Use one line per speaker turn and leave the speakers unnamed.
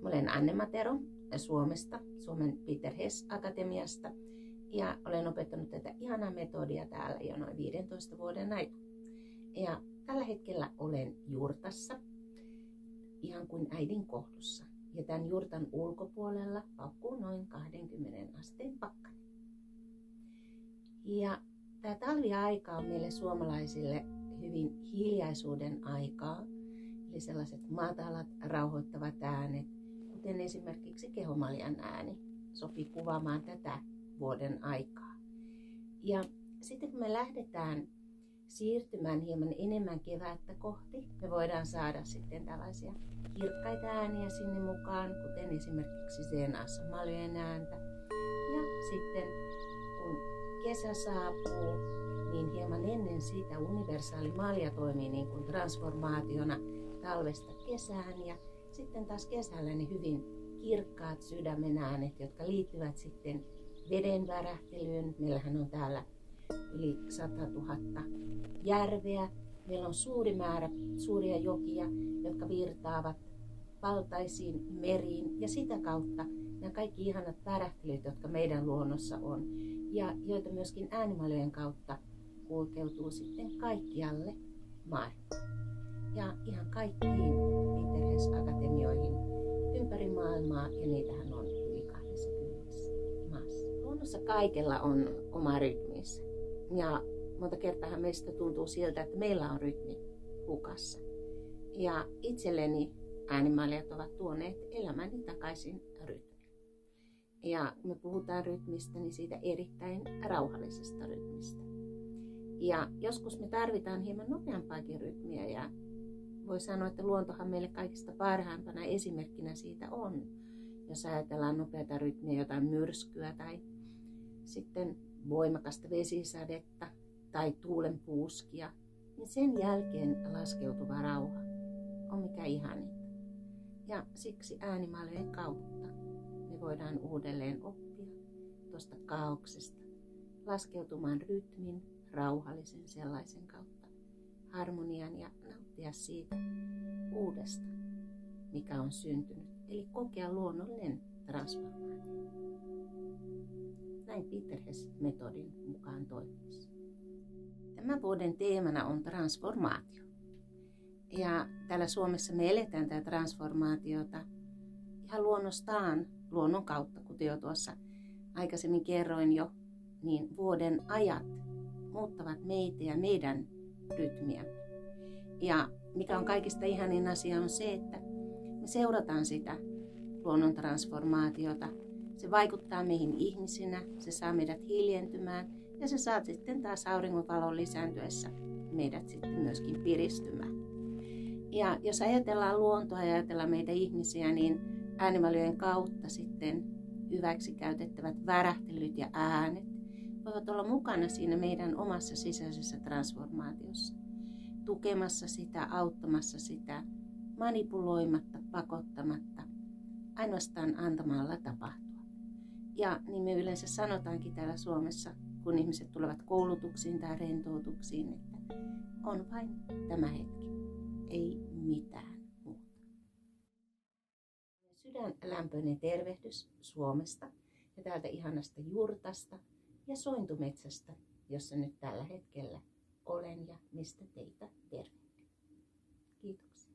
Mä olen Anne Matero Suomesta, Suomen Peter Hess Akatemiasta, ja olen opettanut tätä ihanaa metodia täällä jo noin 15 vuoden ajan. Ja tällä hetkellä olen jurtassa, ihan kuin äidin kohdussa. Ja tämän jurtan ulkopuolella paukkuu noin 20 asteen pakkanen. Ja tämä talviaika on meille suomalaisille hyvin hiljaisuuden aikaa. Eli sellaiset matalat, rauhoittavat äänet, kuten esimerkiksi kehomaljan ääni, sopii kuvaamaan tätä vuoden aikaa. Ja sitten kun me lähdetään siirtymään hieman enemmän kevättä kohti, me voidaan saada sitten tällaisia kirkkaita ääniä sinne mukaan, kuten esimerkiksi Zeenassa maljojen ääntä. Ja sitten kun kesä saapuu, niin hieman ennen sitä universaali malja toimii niin kuin transformaationa talvesta kesään. Ja sitten taas kesällä ne hyvin kirkkaat sydämen äänet, jotka liittyvät sitten veden värähtelyyn. Meillähän on täällä yli 100 000 järveä. Meillä on suuri määrä suuria jokia, jotka virtaavat valtaisiin meriin. Ja sitä kautta nämä kaikki ihanat värähtelyt, jotka meidän luonnossa on, ja joita myöskin äänimaljojen kautta kulkeutuu sitten kaikkialle maailmaan. Ja ihan kaikkiin Peter Hess Akatemioihin ympäri maailmaa, ja niitähän on yli 20 maassa. Luonnossa kaikella on oma rytminsä. Ja monta kertaa meistä tuntuu siltä, että meillä on rytmi hukassa. Ja itselleni äänimaljat ovat tuoneet elämäni takaisin rytmiin. Ja kun me puhutaan rytmistä, niin siitä erittäin rauhallisesta rytmistä. Ja joskus me tarvitaan hieman nopeampaakin rytmiä, ja voi sanoa, että luontohan meille kaikista parhaimpana esimerkkinä siitä on. Jos ajatellaan nopeata rytmiä, jotain myrskyä tai sitten voimakasta vesisadetta tai tuulen puuskia, niin sen jälkeen laskeutuva rauha on mikä ihaninta. Ja siksi äänimaljojen kautta me voidaan uudelleen oppia tuosta kaauksesta laskeutumaan rytmin, rauhallisen sellaisen kautta harmonian ja nauttia siitä uudesta, mikä on syntynyt. Eli kokea luonnollinen transformaatio. Näin Peter Hess-metodin mukaan toimisi. Tämän vuoden teemana on transformaatio. Ja täällä Suomessa me eletään tätä transformaatiota ihan luonnostaan, luonnon kautta, kuten jo tuossa aikaisemmin kerroin jo, niin vuoden ajat muuttavat meitä ja meidän rytmiä. Ja mikä on kaikista ihanin asia on se, että me seurataan sitä luonnon transformaatiota. Se vaikuttaa meihin ihmisinä, se saa meidät hiljentymään ja se saa sitten taas auringonvalon lisääntyessä meidät sitten myöskin piristymään. Ja jos ajatellaan luontoa ja ajatellaan meitä ihmisiä, niin äänimaljojen kautta sitten hyväksi käytettävät värähtelyt ja äänet voivat olla mukana siinä meidän omassa sisäisessä transformaatiossa. Tukemassa sitä, auttamassa sitä, manipuloimatta, pakottamatta, ainoastaan antamalla tapahtua. Ja niin me yleensä sanotaankin täällä Suomessa, kun ihmiset tulevat koulutuksiin tai rentoutuksiin, että on vain tämä hetki, ei mitään muuta. Sydänlämpöinen tervehdys Suomesta ja täältä ihanasta jurtasta ja sointumetsästä, jossa nyt tällä hetkellä olen ja mistä teitä tervehdin. Kiitoksia.